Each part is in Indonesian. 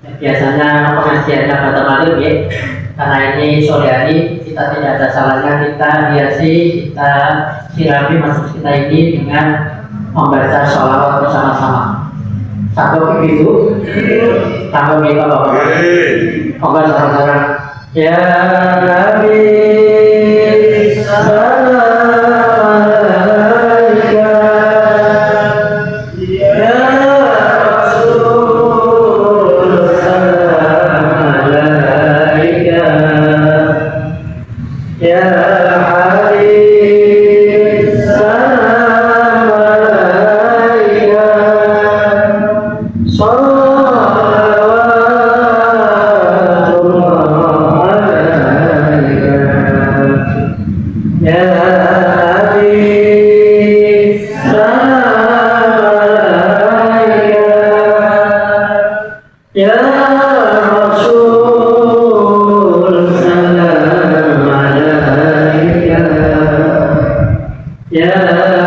Biasanya pengajiannya pada malam ya, karena ini sore hari kita tidak ada salahnya kita hiasi, kita sirami masjid kita ini dengan membaca sholawat bersama-sama. Satu begitu, sama kita bapak-bapak, monggo sama-sama. Ya Nabi salam alaika, ya Rasul salam alaika, ya Habib salam alaika, salawatullah alaika, ya Habib salam alaika, ya Rasul salam alaika, ya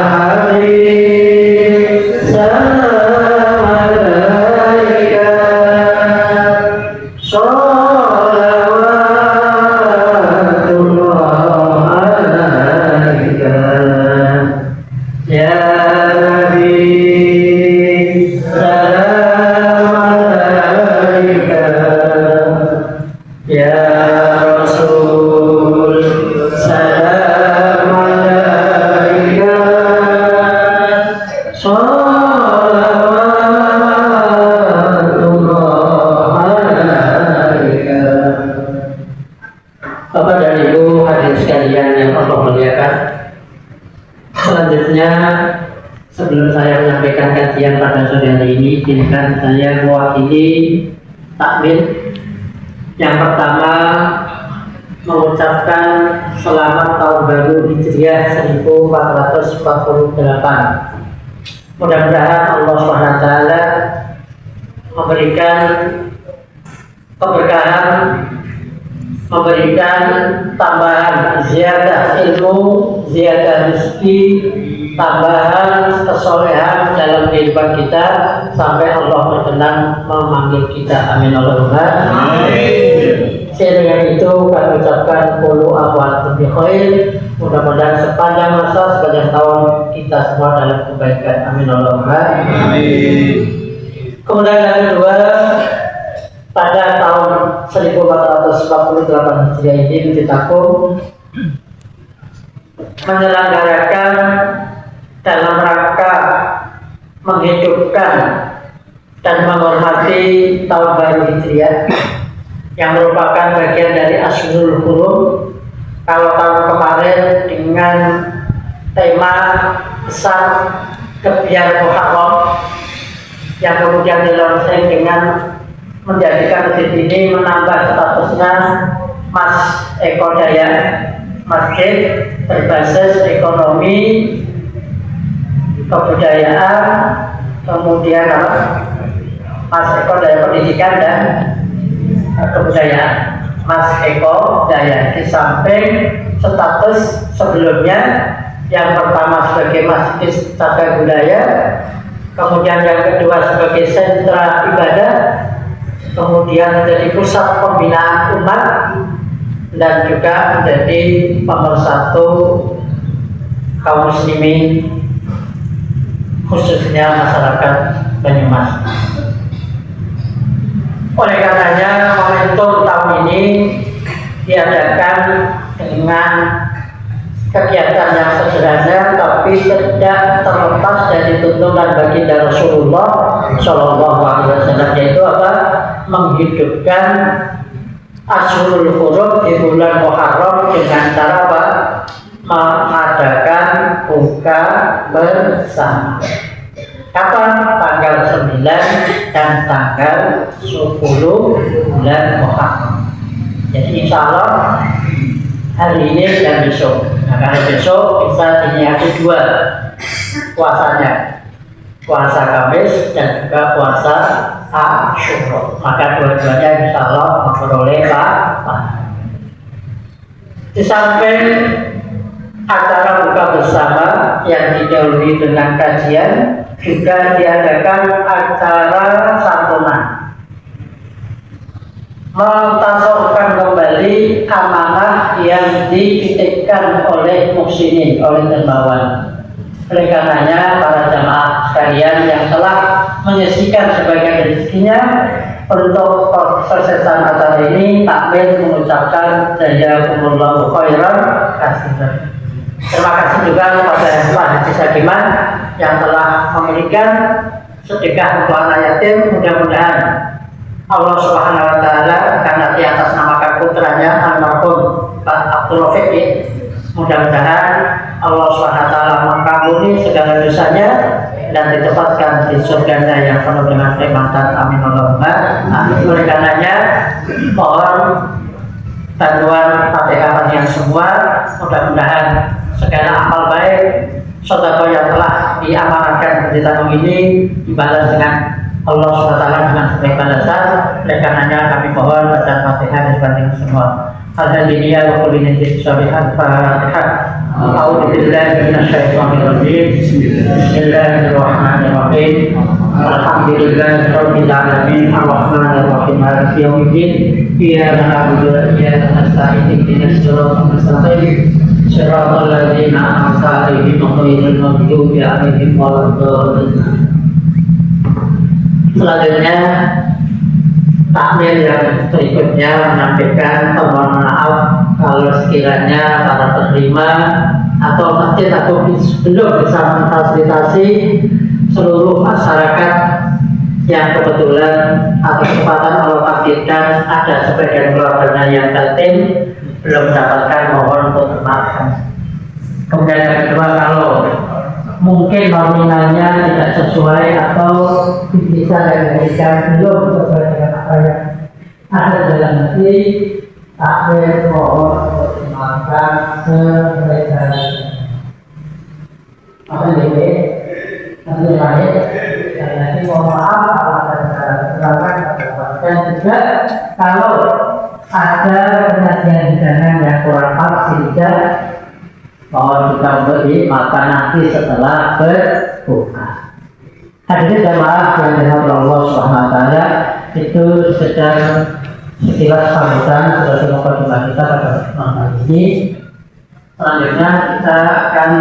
Habib salam alaika, salawatullah alaika, ya Nabi salam alaika, ya Rasul salam alaika, salawatullah alaika. Bapak dan Ibu hadirin sekalian yang Allah muliakan, selanjutnya sebelum saya menyampaikan kajian pada sore hari ini, izinkan saya mewakili takmir. Yang pertama, mengucapkan selamat tahun baru Hijriah 1448. Mudah-mudahan Allah SWT memberikan keberkahan, memberikan tambahan ziyadah ilmu, ziyadah rezeki, tambahan kesolehan dalam kehidupan kita sampai Allah berkenan memanggil kita. Amin Allahumma amin. Dengan itu kami ucapkan qulu a'udzu bi khair. Mudah-mudahan sepanjang masa, sepanjang tahun kita semua dalam kebaikan. Amin Allahumma amin. Kemudian yang kedua, pada tahun 1448 Hijriah ini Masjid menyelenggarakan dalam rangka menghidupkan dan menghormati tahun baru Hijriah yang merupakan bagian dari Ashurul Hurum. Kalau tahun kemarin dengan tema besar Gebiar Muharram yang kemudian dilaunching dengan menjadikan masjid ini menambah statusnya Mas Eko Daya, masjid berbasis ekonomi, kebudayaan, kemudian Mas Eko Daya pendidikan dan kebudayaan. Mas Eko Daya di samping status sebelumnya yang pertama sebagai masjid cagar budaya, kemudian yang kedua sebagai sentra ibadah, kemudian menjadi pusat pembinaan umat, dan juga menjadi pemersatu kaum muslimin khususnya masyarakat Banyumas. Oleh karenanya momentum tahun ini diadakan dengan kegiatan yang sederhana tapi tidak terlepas dari tuntunan baginda Rasulullah Shallallahu Alaihi Wasallam, yaitu apa? Menghidupkan Ashurul Hurum di bulan Muharram dengan cara apa? Mengadakan buka bersama. Kapan? Tanggal 9 dan tanggal 10 bulan Muharram. Jadi insya Allah hari ini dan besok. Nah, karena besok bisa diniati dua puasanya, puasa Kamis dan juga puasa Asyura. Maka dua-duanya insya Allah memperoleh pahala. Di samping acara buka bersama yang didahului dengan kajian, juga diadakan acara santunan. mentasawufkan kembali amanah yang dititipkan oleh muhsinin, oleh dermawan. Oleh karenanya para jamaah sekalian yang telah menyisihkan sebagian rezekinya untuk kesuksesan acara ini, takmir mengucapkan jazakumullahu khairan katsiran. Terima kasih juga kepada Pak Haji Sagiman yang telah memberikan sedekah untuk anak yatim. Mudah-mudahan Allah Subhanahu wa taala karena di atas namakan putranya almarhum Pak Abdul Rafiq, mudah-mudahan Allah Subhanahu wa taala mengampuni segala dosanya dan ditempatkan di surganya yang penuh dengan kenikmatan. Amin Allahumma amin. Oleh karenanya mohon bantuan Fatihah yang semua, mudah-mudahan segala amal baik sedekah yang telah diamanatkan di tahun ini dibalas dengan Allah SWT dengan sebaik balasan. Oleh karenanya kami mohon baca Fatihah sebanyak semua. Alhamdulillah wa kulli niyyati sholihat. Fatihah. A'udzu billahi minasyaitonir rajim. Bismillahirrahmanirrahim. Alhamdulillahi rabbil alamin. Arrahmanir rahim. Maliki yaumiddin. Iyyaka na'budu wa iyyaka nasta'in. Ihdinas siratal mustaqim. Shiratal ladzina an'amta 'alaihim ghairil maghdubi 'alaihim waladdallin. Selanjutnya takmir yang berikutnya menampilkan permohonan maaf kalau sekiranya para penerima atau masjid atau belum bisa memfasilitasi seluruh masyarakat yang kebetulan atau kesempatan Allah takdirkan ada sebagian keluarganya yang yatim belum mendapatkan, mohon untuk dimaafkan. Kemudian yang kedua, kalau mungkin nominalnya tidak sesuai atau bisa diberikan belum sesuai dengan apa yang ada dalam hati, takmir mohon untuk dimaafkan sebaik-baiknya. Apa ini? Nanti lain dan nanti mohon maaf kalau ada kesalahan dan juga kalau ada penyajian hidangan yang kurang pas sehingga mohon juga untuk dimakan nanti setelah berbuka. Hadirin jamaah yang dirahmati Allah Subhanahu wa taala, itu sedang sekilas sambutan sebagai mukadimah kita pada malam ini. Selanjutnya kita akan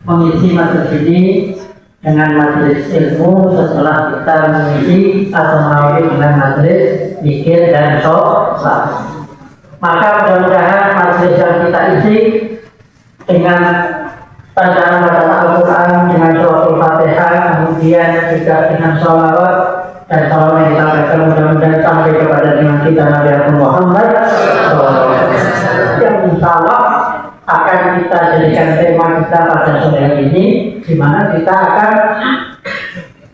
mengisi majelis ini dengan majelis ilmu setelah kita mengisi atau mengawali dengan majelis zikir dan sholat. Maka mudah-mudahan majelis yang kita isi dengan bacaan Al-Quran, dengan suratul Fatihah, kemudian juga dengan sholawat dan salam yang disampaikan mudah-mudahan sampai kepada dengan kita Nabi Muhammad yang insya Allah akan kita jadikan tema kita pada sore ini, di mana kita akan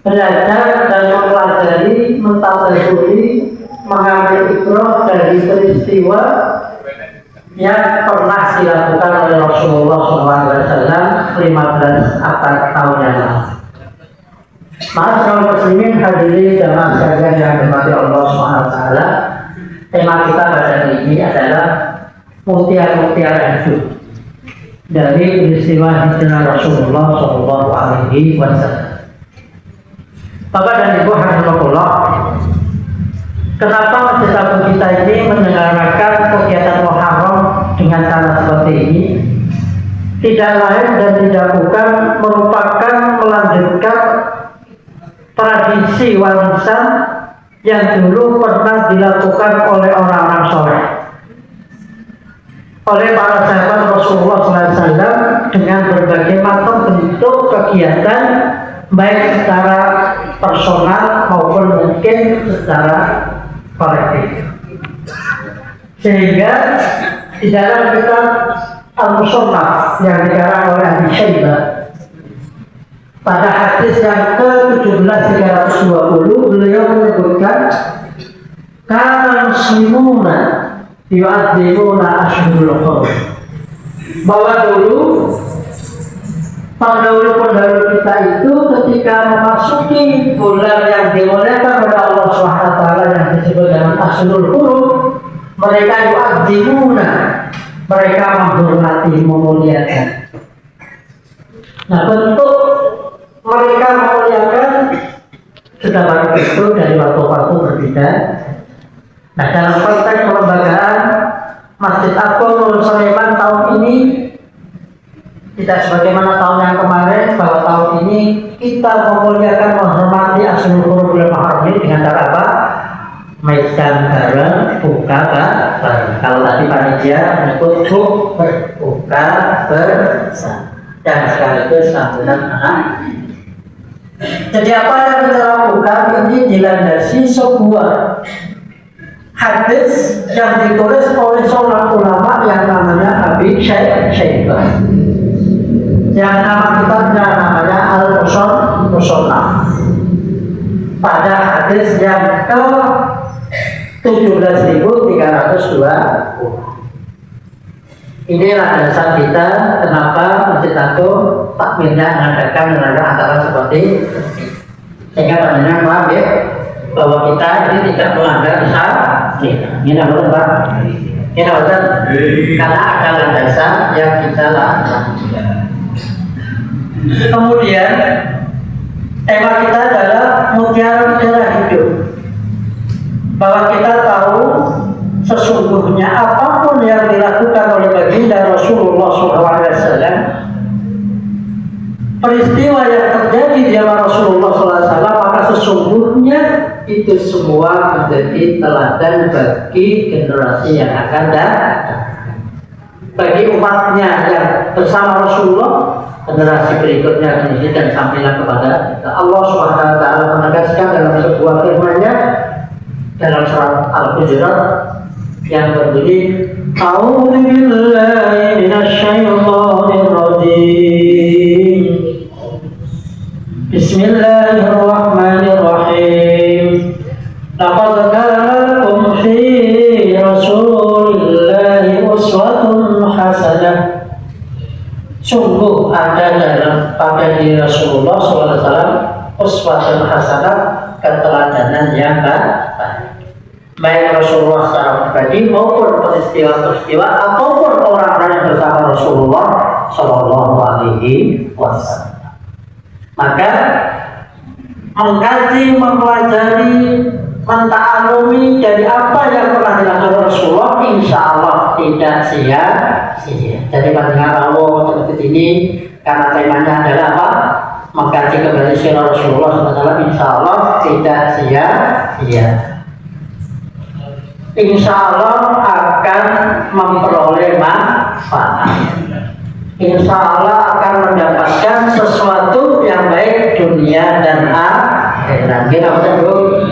belajar dan mempelajari, mentadaburi, mengambil ibrah dari peristiwa yang pernah dilakukan oleh Rasulullah SAW 15 abad tahun yang lalu. Maka kaum muslimin hadirin jamaah sekalian yang dirahmati Allah SWT, tema kita pada hari ini adalah mutiara-mutiara hidup dari peristiwa hijrah Rasulullah SAW. Bapak dan Ibu rahimakumullah, kenapa Masjid Agung kita ini menyelenggarakan kegiatan Muharram dengan cara seperti ini? Tidak lain dan tidak bukan merupakan melanjutkan tradisi warisan yang dulu pernah dilakukan oleh orang-orang soleh, oleh para sahabat Rasulullah SAW dengan berbagai macam bentuk kegiatan, baik secara personal maupun mungkin secara kolektif. Sehingga di dalam kitab Al-Musannaf yang dikarang oleh Abi Syaibah pada hadis yang ke-17.320 beliau menyebutkan kana muslimuna yu'adzimuna ashhurul hurum, bahwa dulu pendahulu kita itu ketika memasuki bulan yang dimuliakan oleh Allah SWT yang disebut dengan Ashhurul Hurum, mereka yu'adzimuna, mereka menghormati, memuliakan. Nah, bentuk mereka memuliakan sudah banyak itu dari waktu-waktu berbeda. Nah, dalam konteks kelembagaan Masjid Agung Nurul Sulaiman tahun ini tidak sebagaimana tahun yang kemarin, bahwa tahun ini kita memuliakan menghormati Asrul Qur'anul Mahram dengan cara apa? Makan bareng, buka bareng. Kalau tadi panitia menyebut berbuka bersama dan sekaligus santunan anak. Jadi apa yang kita lakukan ini dilandasi sebuah hadis yang ditulis oleh seorang ulama yang namanya Abi Syaibah, yang nama kitabnya namanya Al-Musannaf. Pada hadis yang ke 17.320. Inilah dasar kita kenapa Masjid Agung takmirnya mengadakan acara seperti ini. Sehingga panjenengan paham ya, bahwa kita ini tidak melanggar syariat. Ini betul Pak? Ini betul? Karena ada landasan yang kita lakukan. Kemudian tema kita adalah mutiara hidup. Bahwa kita tahu sesungguhnya apapun yang dilakukan oleh baginda Rasulullah SAW, peristiwa yang terjadi di zaman Rasulullah SAW, maka sesungguhnya itu semua menjadi teladan bagi generasi yang akan datang, bagi umatnya yang bersama Rasulullah, generasi berikutnya ini, dan sampailah kepada kita. Allah SWT menegaskan dalam sebuah firman-Nya dalam surat Al-Hujurat yang berbunyi, A'udzu billahi minasy syaithanir rajim. Bismillahirrahmanirrahim. Laqad kana lakum fi Rasulillahi uswatun hasanah. Sungguh ada pada diri Rasulullah SAW uswatun hasanah, keteladanan yang baik. Baik Rasulullah secara pribadi maupun peristiwa-peristiwa ataupun orang-orang yang bersama Rasulullah Shallallahu Alaihi Wasallam. Maka mengkaji, mempelajari, menta'alumi dari apa yang pernah dilakukan Rasulullah, insya Allah tidak sia-sia. Jadi pendengar Allah seperti ini, karena temanya adalah apa? Mengkaji kembali sirah Rasulullah SAW, insya Allah tidak sia-sia. Insya Allah akan memperoleh manfaat. Insya Allah akan mendapatkan sesuatu yang baik dunia dan akhirat. Kita betul.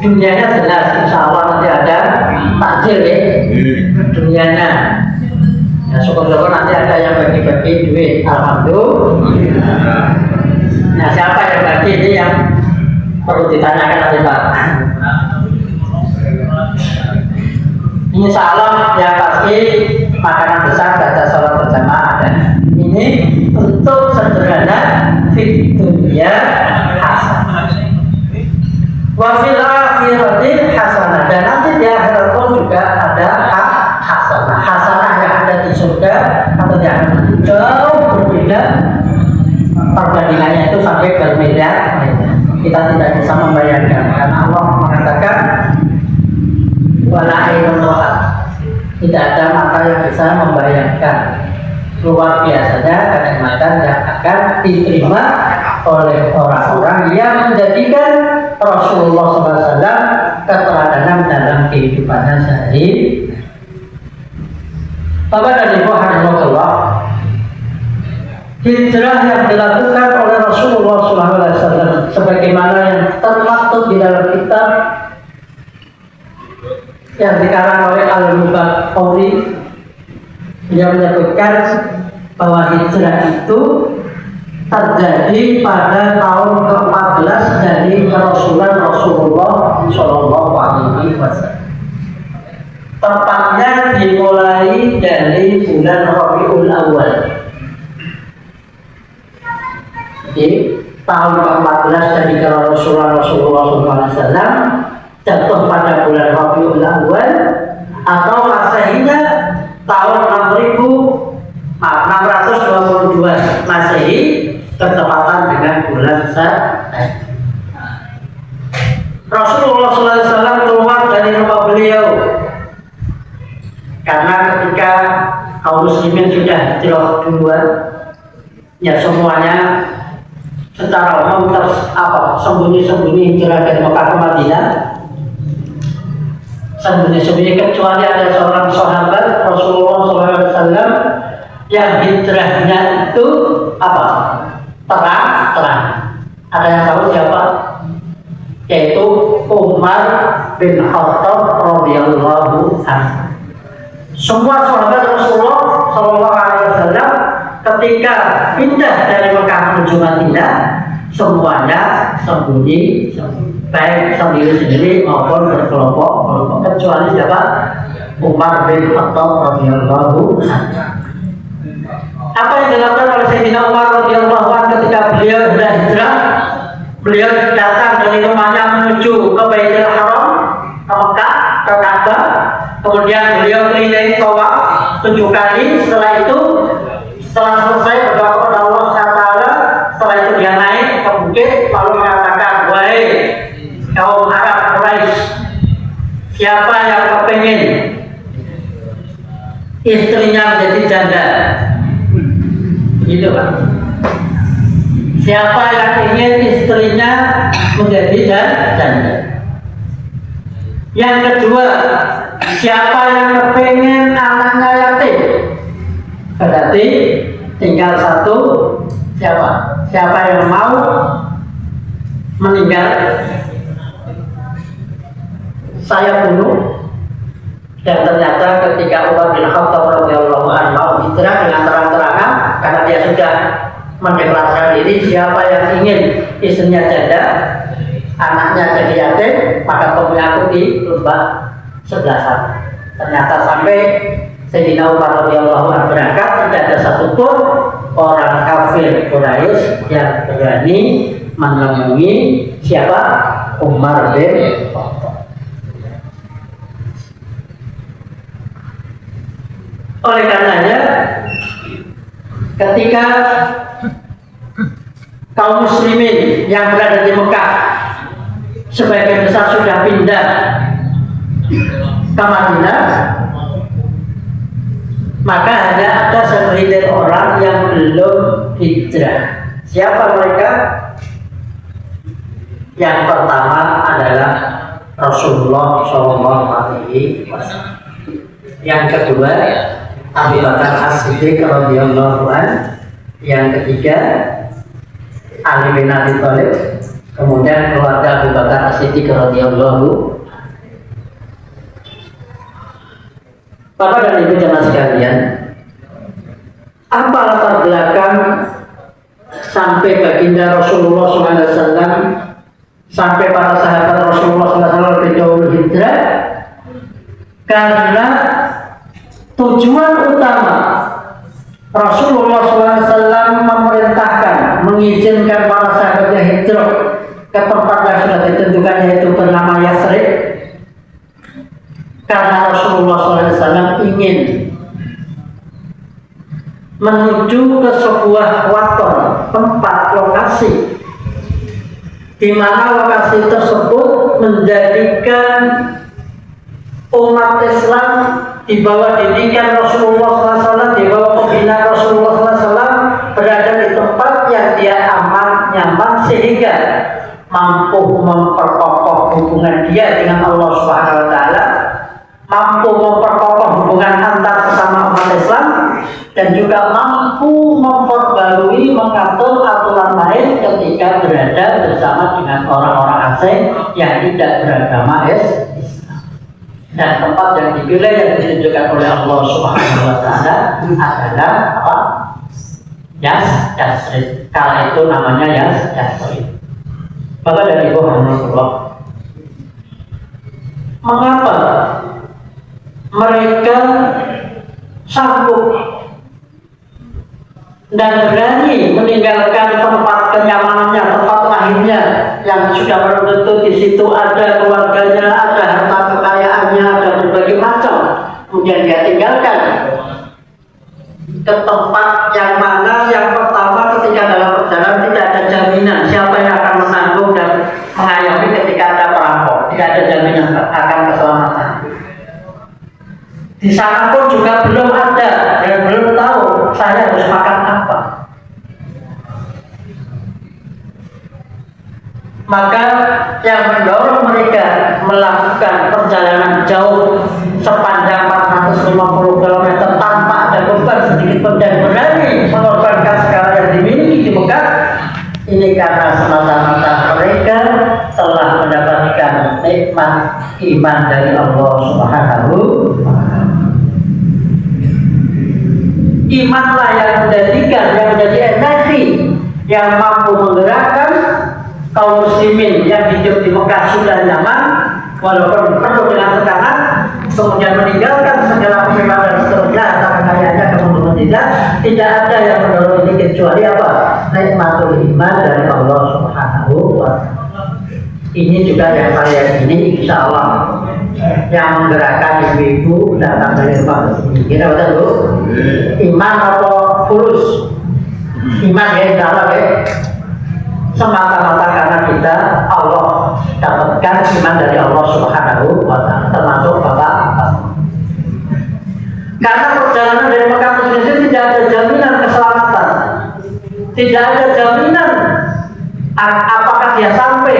Dunianya jelas, insya Allah nanti ada takjil ya. Dunianya. Ya, syukur-syukur nanti ada yang bagi-bagi duit. Alhamdulillah. Nah, siapa yang bagi ini yang perlu ditanyakan nanti Pak. Insya Allah yang pasti makanan besar baca sholat berjamaah ada. Ini untuk sederhana fit dunia hasanah, wa fil akhirati hasanah, dan nanti di akhirat pun juga ada hasanah. Hasanah yang ada di surga atau di akhirat jauh berbeda. Perbandingannya itu sampai berbeda. Kita tidak bisa membayangkan karena Allah mengatakan wala ainun ra'at, tidak ada mata yang bisa membayangkan luar biasanya kenikmatan yang akan diterima oleh orang-orang yang menjadikan Rasulullah SAW keteladanan dalam kehidupannya sehari. Bapak dan Ibu rahimahullah, hijrah yang dilakukan oleh Rasulullah SAW sebagaimana yang termaktub di dalam kitab yang dikarang oleh Al-Mubarak, dia menyebutkan bahwa hijrah itu terjadi pada tahun ke-14 dari kerasulan Rasulullah Shallallahu Alaihi Wasallam. Tepatnya dimulai dari bulan Rabiul Awal. Jadi tahun ke-14 dari kerasulan Rasulullah Shallallahu Alaihi Wasallam jatuh pada bulan Rabiul Awal atau Masehinya tahun 622 Masehi, bertepatan dengan bulan Syawal. Rasulullah SAW keluar dari rumah beliau hijrah duluan, ya semuanya secara umum sembunyi-sembunyi hijrah dari Mekah ke Madinah, sembunyi-sembunyi, kecuali ada seorang sahabat Rasulullah SAW yang hijrahnya itu terang. Ada yang tahu siapa? Yaitu Umar bin Khattab radhiyallahu anhu. Semua sahabat Rasulullah SAW ketika pindah dari Mekah menuju Madinah, semuanya sembunyi, baik sendiri-sendiri maupun berkelompok-kelompok, kecuali siapa? Umar bin Khattab radhiyallahu anhu. Apa yang dilakukan oleh Sayyidina Umar radhiyallahu anhu ketika beliau hijrah? Beliau datang dari rumahnya menuju ke Baitul Haram, ke Mekah, ke Ka'bah. Kemudian beliau keliling tawaf 7 kali. Setelah selesai berdoa kepada Allah SWT, setelah itu dia naik ke bukit lalu mengatakan, wahai kaum Arab Quraisy, siapa yang kepingin istrinya menjadi janda? Gitu Pak. Siapa yang ingin istrinya menjadi janda? Yang kedua, siapa yang kepingin anaknya yatim? Berarti tinggal satu, siapa yang mau meninggal saya bunuh. Dan ternyata ketika Umar bin Khattab radhiyallahu anhu mau hijrah dengan terang-terangan, karena dia sudah mendeklarasikan diri, siapa yang ingin istrinya janda, anaknya jadi yatim, maka mengikuti lomba 11-an. Ternyata sampai Sayyidina Umar radhiyallahu anhu berangkat, tidak ada satupun orang kafir Quraisy yang berani menemui siapa? Umar bin Khattab. Oleh karenanya, ketika kaum muslimin yang berada di Mekah sebagian besar sudah pindah ke Madinah, maka hanya ada segelintir orang yang belum hijrah. Siapa mereka? Yang pertama adalah Rasulullah SAW. Yang kedua Abu Bakar As-Siddiq radhiyallahu anhu. Yang ketiga Ali bin Abi Thalib. Kemudian keluarga Abu Bakar As-Siddiq radhiyallahu. Bapak dan Ibu jemaah sekalian, apa latar belakang sampai baginda Rasulullah SAW, sampai para sahabat Rasulullah SAW lebih dahulu hijrah? Karena tujuan utama Rasulullah SAW memerintahkan, mengizinkan para sahabatnya hijrah ke tempat yang sudah ditentukan, yaitu bernama Yasrib, karena Rasulullah SAW ingin menuju ke sebuah waton, tempat, lokasi, di mana lokasi tersebut menjadikan umat Islam di bawah didikan Rasulullah SAW, di bawah pembinaan Rasulullah SAW, berada di tempat yang dia aman, nyaman, sehingga mampu memperkokoh hubungan dia dengan Allah Subhanahu Wa Taala, mampu memperkokoh hubungan antar sesama umat Islam, dan juga mampu memperbarui, mengatur aturan lain ketika berada bersama dengan orang-orang asing yang tidak beragama Islam. Dan tempat yang dipilih yang ditunjukkan oleh Allah Subhanahu Wa Taala adalah apa? Yasrib. Kala itu namanya Yasrib. Bapak dan Ibu Alhamdulillah, mengapa mereka sanggup dan berani meninggalkan tempat kenyamanannya, tempat lahirnya yang sudah belum tentu di situ ada keluarganya, ada harta kekayaannya, ada berbagai macam, kemudian dia tinggalkan ke tempat yang mana yang pertama ketika dalam perjalanan tidak ada jaminan siapa yang akan menanggung dan mengayomi ketika ada perampok, tidak ada jaminan akan keselamatan. Di sana pun juga belum ada dan belum tahu saya harus makan apa. Maka yang mendorong mereka melakukan perjalanan jauh sepanjang 450 km tanpa ada beban sedikit pun dan berani mengorbankan segala yang dimiliki di Mekah, ini karena semata-mata mereka telah mendapatkan nikmat iman dari Allah Subhanahu wa Ta'ala. Imanlah yang menjadikan, yang menjadi energi yang mampu menggerakkan kaum muslimin yang hidup di Mekah sudah nyaman, walaupun penuh dengan tekanan, kemudian meninggalkan segala kemewahan dan seterusnya, harta kekayaannya kemudian tidak ada yang mendorong ini kecuali apa? Nikmatul iman dari Allah Subhanahu wa Ta'ala. Ini juga yang saya ini insya Allah yang menggerakkan ibu-ibu datang dari rumah ke sini. Kira betul Bu? Iman atau fulus? Iman ya insya Allah ya. Semata-mata karena kita Allah dapatkan iman dari Allah Subhanahu wa Ta'ala, termasuk Bapak. Karena perjalanan dari Mekah ke sini tidak ada jaminan keselamatan, tidak ada jaminan apakah dia sampai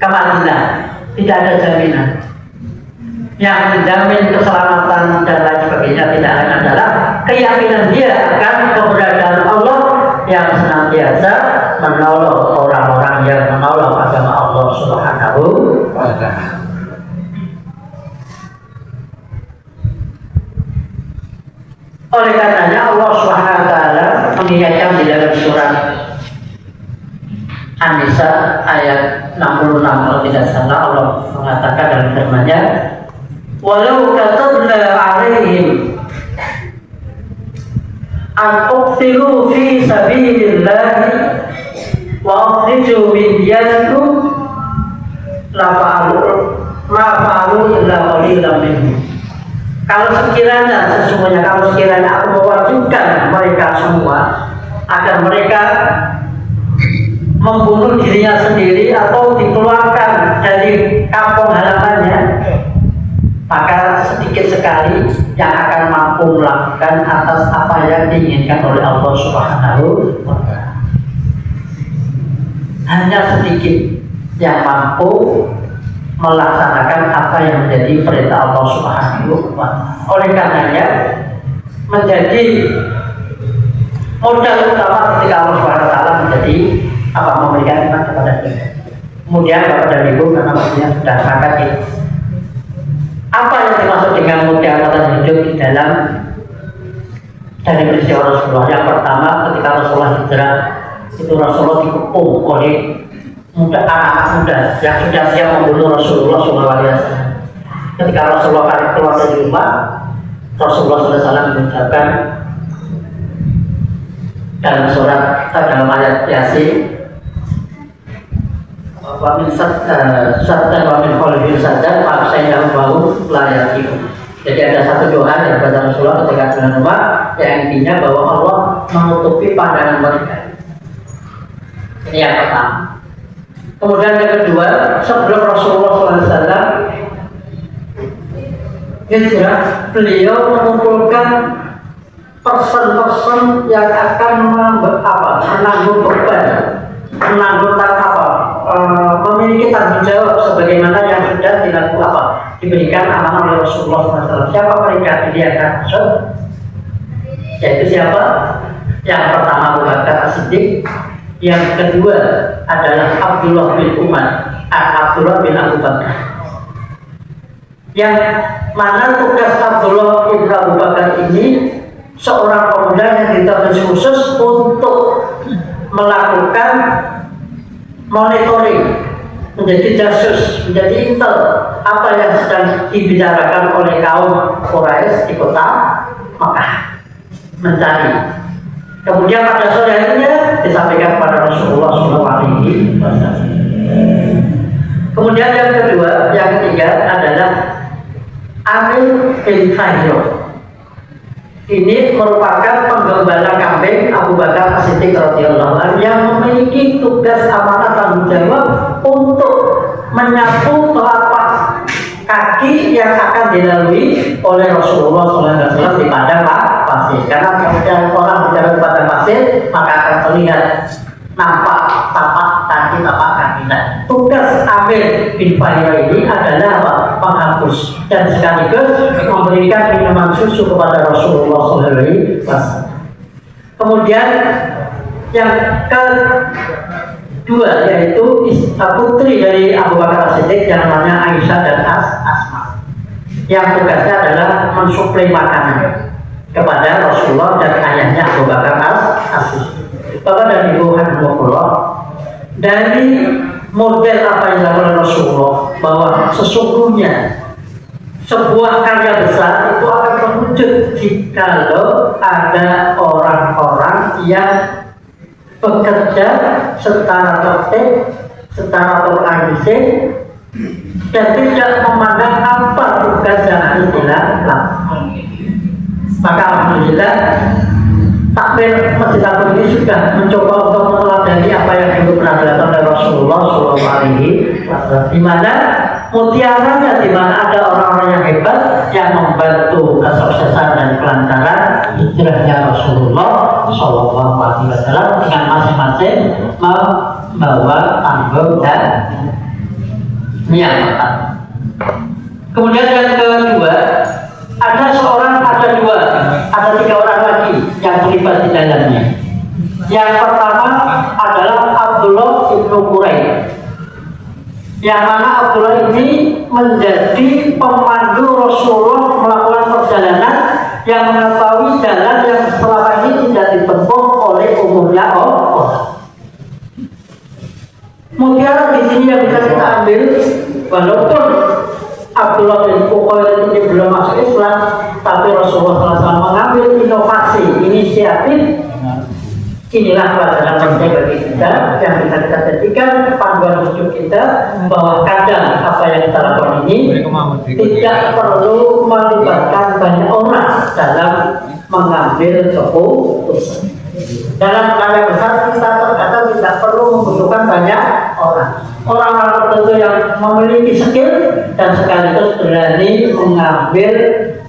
ke Madinah, tidak ada jaminan. Yang menjamin keselamatan dan lain sebagainya tidak lain adalah keyakinan dia akan keberadaan Allah yang senantiasa menolong orang-orang yang menolong agama Allah Subhanahu wa Ta'ala. Oleh karenanya Allah Subhanahu wa Ta'ala mengingatkan di dalam surat An-Nisa ayat 66 kalau tidak salah, Allah mengatakan dalam firman-Nya, walau katabna 'alaihim an uqtilu fi sabilillah wa akhriju min diyarikum la fa'alu illa qalilan minhum. Kalau sekiranya aku mewajibkan mereka semua agar mereka membunuh dirinya sendiri atau dikeluarkan dari kampung halamannya, maka sedikit sekali yang akan mampu melakukan atas apa yang diinginkan oleh Allah Subhanahu wa Ta'ala. Hanya sedikit yang mampu melaksanakan apa yang menjadi perintah Allah Subhanahu wa Ta'ala. Oleh karenanya menjadi modal utama ketika Allah Subhanahu wa Ta'ala menjadi memberikan iman kepada kita. Kemudian Bapak dan Ibu karena waktunya sudah sangat ini. Apa yang dimaksud dengan modal hidup di dalam dari peristiwa Rasulullah? Yang pertama, ketika Rasulullah hijrah, itu Rasulullah dikepung oleh anak-anak muda yang sudah siap membunuh Rasulullah SAW. Ketika Rasulullah keluar dari rumah, Rasulullah SAW mengucapkan dalam surat dalam ayat Yasin, wa min saddan wa min khalifin saddan fa sayyidahu bahu la yaqimu. Jadi ada satu doa yang dibaca Rasulullah ketika dengan rumah yang intinya bahwa Allah menutupi pandangan mereka. Ini yang pertama. Kemudian yang kedua, sebelum Rasulullah SAW hijrah, beliau mengumpulkan person-person yang akan menanggung beban, memiliki tanggung jawab sebagaimana yang sudah diberikan amanah oleh Rasulullah SAW. Siapa mereka? Dia akan masuk. Yaitu siapa? Yang pertama Abu Bakar As-Siddiq, yang kedua adalah Abdullah bin Abu Bakar. Yang mana tugas Abdullah bin Abu Bakar ini seorang pemuda yang ditugas khusus untuk melakukan monitoring, menjadi jasus, menjadi intel apa yang sedang dibicarakan oleh kaum Quraisy di kota Makkah, mencari. Kemudian pada sore harinya disampaikan kepada Rasulullah SAW. Kemudian yang kedua, yang ketiga adalah Amir bin Fahiro. Ini merupakan penggembala kambing Abu Bakar As-Siddiq radhiyallahu anhu yang memiliki tugas amanah tanggung jawab untuk menyapu telapak kaki yang akan dilalui oleh Rasulullah SAW di padang pasir. Karena kemudian orang berjalan di padang pasir, maka akan terlihat nampak tapak kaki. Nah, tugas Amir bin Fahira ini adalah apa? Menghapus dan sekaligus memberikan minuman susu kepada Rasulullah SAW. Kemudian yang kedua yaitu putri dari Abu Bakar As-Siddiq yang namanya Aisyah dan Asma, yang tugasnya adalah mensuplai makanan kepada Rasulullah dan ayahnya Abu Bakar As-Siddiq. Bapak dan Ibu Hadirin, dari model apa yang dilakukan Rasulullah, bahwa sesungguhnya sebuah karya besar itu akan terwujud jikalau ada orang-orang yang bekerja secara tertib, secara terorganisir, dan tidak memandang apa tugas yang harus dilakukan. Maka alhamdulillah takmir Masjid Agung ini sudah mencoba untuk meneladani apa yang dulu pernah dilakukan oleh Rasulullah SAW, di mana mutiaranya, di mana ada orang-orang yang hebat yang membantu kesuksesan dan kelancaran hijrahnya Rasulullah SAW dengan masing-masing membawa tanggung dan niat. Kemudian yang kedua, ada tiga orang lagi yang terlibat di dalamnya. Yang pertama adalah Abdullah ibnu Quraisy, yang mana Abdullah ini menjadi pemandu Rasulullah melakukan perjalanan yang mengetahui jalan yang selama ini tidak ditempuh oleh umumnya orang. Mutiara di sini yang bisa kita ambil, walaupun Abdullah bin Quraisy ini belum masuk Islam, tapi Rasulullah SAW mengambil inovasi, inisiatif. Inilah pelajaran penting bagi kita yang bisa kita jadikan panduan hidup kita, bahwa kadang apa yang kita lakukan ini tidak perlu melibatkan banyak orang dalam mengambil keputusan. Dalam karya besar kita terkadang tidak perlu membutuhkan banyak orang. Orang-orang tertentu yang memiliki skill dan sekaligus berani mengambil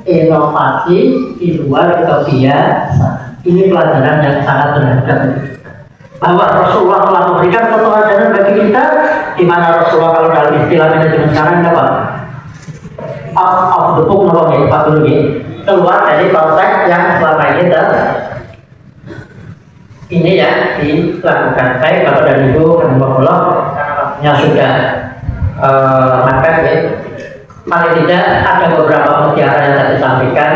inovasi di luar kebiasaan. Ini pelajaran yang sangat berharga, bahwa Rasulullah telah memberikan pelajaran bagi kita, di mana Rasulullah kalau dalam istilah manajemen sekarang apa? Out of the book, keluar dari konteks yang selama ini ya dilakukan. Baik Bapak dan Ibu Alhamdulillah, karena sudah maka ya, paling tidak ada beberapa mutiara yang saya sampaikan.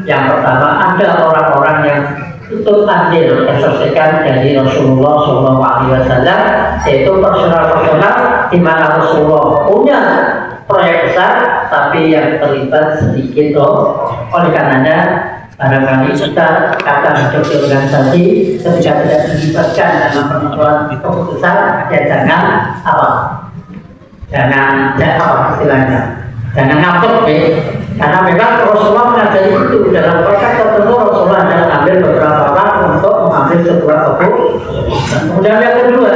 Yang pertama, ada orang-orang yang itu andil kesaksikan dari Rasulullah SAW, yaitu personal di mana Rasulullah punya proyek besar, tapi yang terlibat sedikit oleh karenanya barangkali kita akan hidup di organisasi ketika tidak dilibatkan dalam penentuan keputusan, ya jangan istilahnya jangan ngapuk ya. Karena memang Rasulullah mengajari itu dalam konteks tertentu. Rasulullah akan mengambil beberapa orang untuk mengambil sebuah keputusan. Kemudian yang kedua,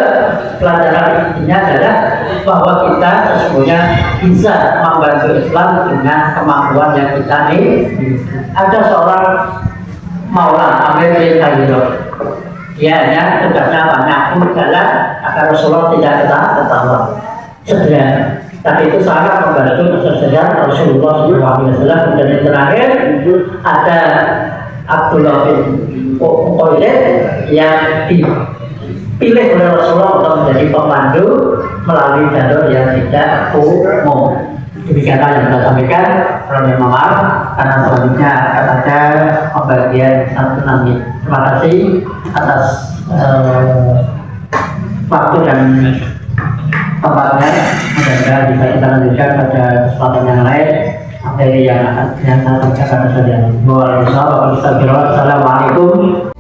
pelajaran intinya adalah bahwa kita sesungguhnya bisa membantu Islam dengan kemampuan yang kita miliki. Ada seorang Maula Amir bin Fahira, dia hanya tugasnya banyak jalan agar Rasulullah tidak ketahuan. Sederhana, tapi itu sangat membantu kesuksesan Rasulullah SAW. Dan yang terakhir ada Abdullah bin Quraisy yang dipilih oleh Rasulullah untuk menjadi pemandu melalui jalur yang tidak umum. Demikianlah yang saya sampaikan. Mohon maaf karena selanjutnya akan ada pembagian satu nanti. Terima kasih atas waktu dan tempatnya. Mudah-mudahan bisa kita lanjutkan pada kesempatan yang lain. Materi yang akan saya sampaikan pada saudara. Waalaikumsalam. Assalamualaikum